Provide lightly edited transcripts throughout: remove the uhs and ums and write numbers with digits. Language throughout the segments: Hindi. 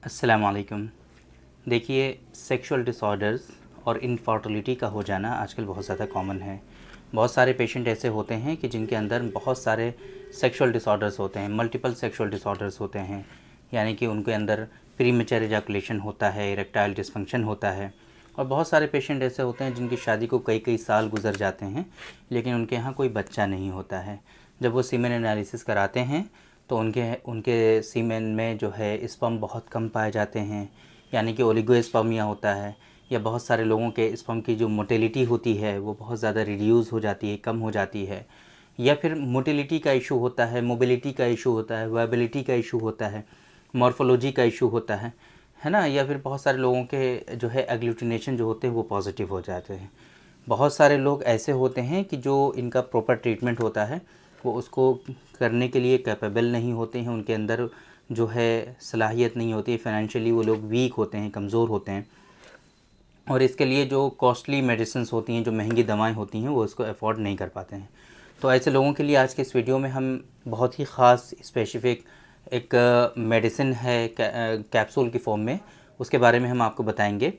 अस्सलाम वालेकुम। देखिए, सेक्सुअल डिसऑर्डर्स और इनफर्टिलिटी का हो जाना आजकल बहुत ज़्यादा कॉमन है। बहुत सारे पेशेंट ऐसे होते हैं कि जिनके अंदर बहुत सारे सेक्सुअल डिसऑर्डर्स होते हैं, मल्टीपल सेक्सुअल डिसऑर्डर्स होते हैं। यानी कि उनके अंदर प्रीमेच्योर इजैकुलेशन होता है, इरेक्टाइल डिसफंक्शन होता है। और बहुत सारे पेशेंट ऐसे होते हैं जिनकी शादी को कई कई साल गुजर जाते हैं, लेकिन उनके यहाँ कोई बच्चा नहीं होता है। जब वो सीमेन एनालिसिस कराते हैं तो उनके उनके सीमेन में जो है स्पर्म बहुत कम पाए जाते हैं, यानी कि ओलिगोस्पर्मिया होता है। या बहुत सारे लोगों के स्पर्म की जो मोटिलिटी होती है वो बहुत ज़्यादा रिड्यूस हो जाती है, कम हो जाती है। या फिर मोटिलिटी का इशू होता है, मोबिलिटी का इशू होता है, वायबिलिटी का इशू होता है, मॉर्फोलॉजी का इशू होता है ना। या फिर बहुत सारे लोगों के जो है एग्लूटिनेशन जो होते हैं वो पॉजिटिव हो जाते हैं। बहुत सारे लोग ऐसे होते हैं कि जो इनका प्रॉपर ट्रीटमेंट होता है वो उसको करने के लिए कैपेबल नहीं होते हैं, उनके अंदर जो है सलाहियत नहीं होती है, फाइनेंशियली वो लोग वीक होते हैं, कमज़ोर होते हैं। और इसके लिए जो कॉस्टली मेडिसिन्स होती हैं, जो महंगी दवाएं होती हैं, वो इसको अफोर्ड नहीं कर पाते हैं। तो ऐसे लोगों के लिए आज के इस वीडियो में हम बहुत ही ख़ास स्पेसिफ़िक एक मेडिसिन है कैप्सूल की फॉर्म में, उसके बारे में हम आपको बताएंगे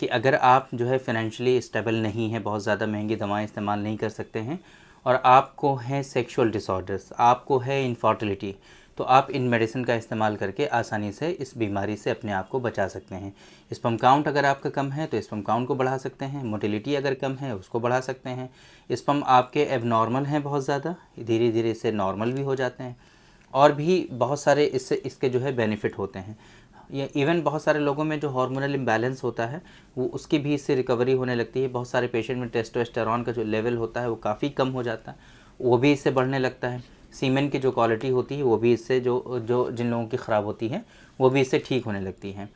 कि अगर आप जो है फाइनेंशियली स्टेबल नहीं है, बहुत ज़्यादा महंगी दवाएं इस्तेमाल नहीं कर सकते हैं, और आपको है सेक्सुअल डिसऑर्डर्स, आपको है इनफर्टिलिटी, तो आप इन मेडिसिन का इस्तेमाल करके आसानी से इस बीमारी से अपने आप को बचा सकते हैं। स्पर्म काउंट अगर आपका कम है तो स्पर्म काउंट को बढ़ा सकते हैं, मोटिलिटी अगर कम है उसको बढ़ा सकते हैं। स्पर्म आपके एबनॉर्मल हैं बहुत ज़्यादा, धीरे धीरे इससे नॉर्मल भी हो जाते हैं। और भी बहुत सारे इसके जो है बेनिफिट होते हैं। या इवन बहुत सारे लोगों में जो हार्मोनल इम्बैलेंस होता है वो उसकी भी इससे रिकवरी होने लगती है। बहुत सारे पेशेंट में टेस्टोस्टेरोन का जो लेवल होता है वो काफ़ी कम हो जाता है, वो भी इससे बढ़ने लगता है। सीमेन की जो क्वालिटी होती है वो भी इससे जो जो जिन लोगों की ख़राब होती है वो भी इससे ठीक होने लगती है।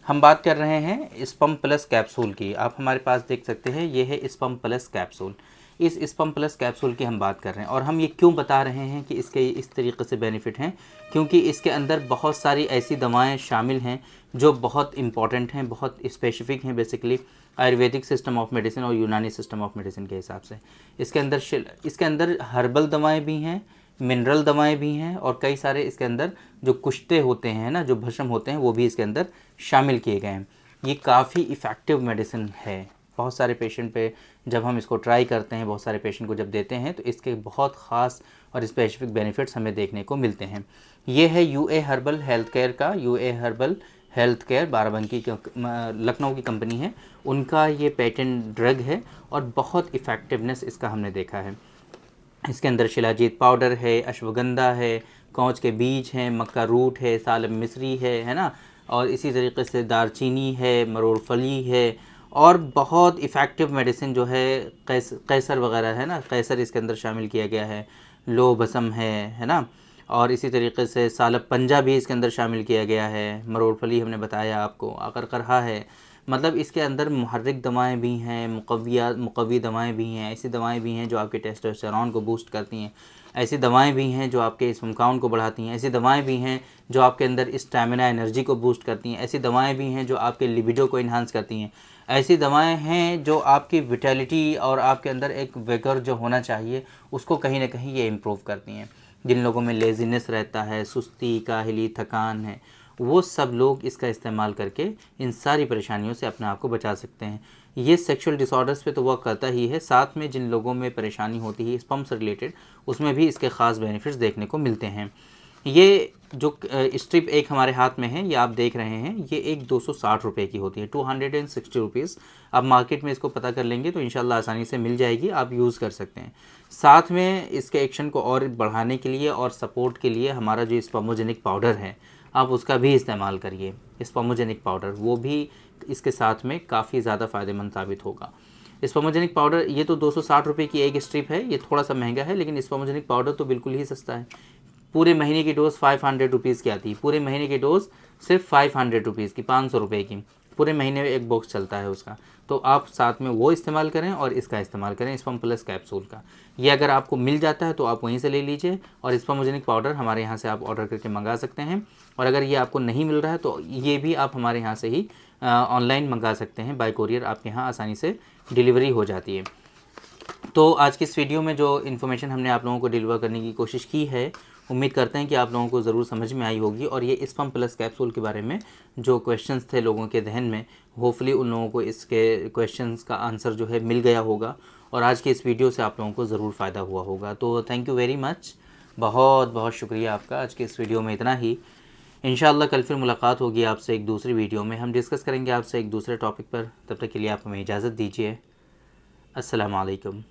हम बात कर रहे हैं स्पर्म प्लस कैप्सूल की। आप हमारे पास देख सकते हैं, ये है स्पर्म प्लस कैप्सूल। इस स्पर्म प्लस कैप्सूल की हम बात कर रहे हैं। और हम ये क्यों बता रहे हैं कि इसके इस तरीके से बेनिफिट हैं, क्योंकि इसके अंदर बहुत सारी ऐसी दवाएं शामिल हैं जो बहुत इंपॉर्टेंट हैं, बहुत स्पेसिफिक हैं, basically Ayurvedic system of medicine और यूनानी सिस्टम ऑफ मेडिसिन के हिसाब से। इसके अंदर हर्बल दवाएं भी हैं, मिनरल दवाएं भी हैं, और कई सारे इसके अंदर जो कुश्ते होते हैं ना, जो भस्म होते हैं, वो भी इसके अंदर शामिल किए गए हैं। ये काफ़ी इफ़ेक्टिव मेडिसिन है। बहुत सारे पेशेंट पे जब हम इसको ट्राई करते हैं, बहुत सारे पेशेंट को जब देते हैं, तो इसके बहुत ख़ास और स्पेसिफिक बेनिफिट्स हमें देखने को मिलते हैं। ये है यूए हर्बल हेल्थ केयर का, UA herbal health care Barabanki Lucknow की कंपनी है, उनका ये पेटेंट ड्रग है और बहुत इफ़ेक्टिवनेस इसका हमने देखा है। इसके अंदर शिलाजीत पाउडर है, अश्वगंधा है, कौच के बीज हैं, मक्का रूट है, सालम मिस्री है ना, और इसी तरीके से दारचीनी है, मरोड़ फली है, और बहुत इफ़ेक्टिव मेडिसिन जो है कैसर वगैरह है ना, कैसर इसके अंदर शामिल किया गया है, लो बसम है ना, और इसी तरीके से सालब पंजा भी इसके अंदर शामिल किया गया है, मरोड़ फली हमने बताया आपको, आकर करहा है। मतलब इसके अंदर मुहर्रिक दवाएं भी हैं, मुकव्वी दवाएं भी हैं, ऐसी दवाएं भी हैं जो आपके टेस्टोस्टेरोन को बूस्ट करती हैं, ऐसी दवाएं भी हैं जो आपके स्पर्म काउंट को बढ़ाती हैं, ऐसी दवाएं भी हैं जो आपके अंदर स्टैमिना एनर्जी को बूस्ट करती हैं, ऐसी दवाएं भी हैं जो आपके लिबिडो को इन्हांस करती हैं, ऐसी दवाएं हैं जो आपकी विटैलिटी और आपके अंदर एक विगर जो होना चाहिए उसको कहीं ना कहीं ये इम्प्रूव करती हैं। जिन लोगों में लेज़ीनेस रहता है, सुस्ती, काहली, थकान है, वो सब लोग इसका इस्तेमाल करके इन सारी परेशानियों से अपने आप को बचा सकते हैं। ये सेक्सुअल डिसऑर्डर्स पे तो वर्क करता ही है, साथ में जिन लोगों में परेशानी होती है स्पर्म से रिलेटेड, उसमें भी इसके ख़ास बेनिफिट्स देखने को मिलते हैं। ये जो स्ट्रिप एक हमारे हाथ में है, ये आप देख रहे हैं, ये एक 260 रुपये की होती है, 260 रुपीज़। आप मार्केट में इसको पता कर लेंगे तो इंशाल्लाह आसानी से मिल जाएगी, आप यूज़ कर सकते हैं। साथ में इसके एक्शन को और बढ़ाने के लिए और सपोर्ट के लिए हमारा जो स्पर्मोजेनिक पाउडर है, आप उसका भी इस्तेमाल करिए। स्पर्मोजेनिक पाउडर वो भी इसके साथ में काफ़ी ज़्यादा फ़ायदेमंद साबित होगा। स्पर्मोजेनिक पाउडर ये तो 260 रुपये की एक स्ट्रिप है, ये थोड़ा सा महंगा है, लेकिन स्पर्मोजेनिक पाउडर तो बिल्कुल ही सस्ता है। पूरे महीने की डोज़ 500 रुपीज़ की आती है, पूरे महीने की डोज़ सिर्फ 500 रुपीज़ की, 500 रुपये की, पूरे महीने में एक बॉक्स चलता है उसका। तो आप साथ में वो इस्तेमाल करें और इसका इस्तेमाल करें, स्पर्म प्लस कैप्सूल का। ये अगर आपको मिल जाता है तो आप वहीं से ले लीजिए, और स्पर्मोजेनिक पाउडर हमारे यहाँ से आप ऑर्डर करके मंगा सकते हैं। और अगर ये आपको नहीं मिल रहा है तो ये भी आप हमारे यहाँ से ही ऑनलाइन मंगा सकते हैं, बाय कोरियर आपके यहाँ आसानी से डिलीवरी हो जाती है। तो आज की इस वीडियो में जो इन्फॉर्मेशन हमने आप लोगों को डिलीवर करने की कोशिश की है उम्मीद करते हैं कि आप लोगों को ज़रूर समझ में आई होगी और ये स्पम प्लस कैप्सूल के बारे में जो क्वेश्चंस थे लोगों के जहन में, होपफुली उन लोगों को इसके क्वेश्चंस का आंसर जो है मिल गया होगा और आज के इस वीडियो से आप लोगों को ज़रूर फ़ायदा हुआ होगा। तो थैंक यू वेरी मच, बहुत बहुत शुक्रिया आपका। आज के इस वीडियो में इतना ही। इंशाअल्लाह कल फिर मुलाकात होगी आपसे एक दूसरी वीडियो में, हम डिस्कस करेंगे आपसे एक दूसरे टॉपिक पर। तब तक के लिए आप हमें इजाज़त दीजिए। अस्सलाम वालेकुम।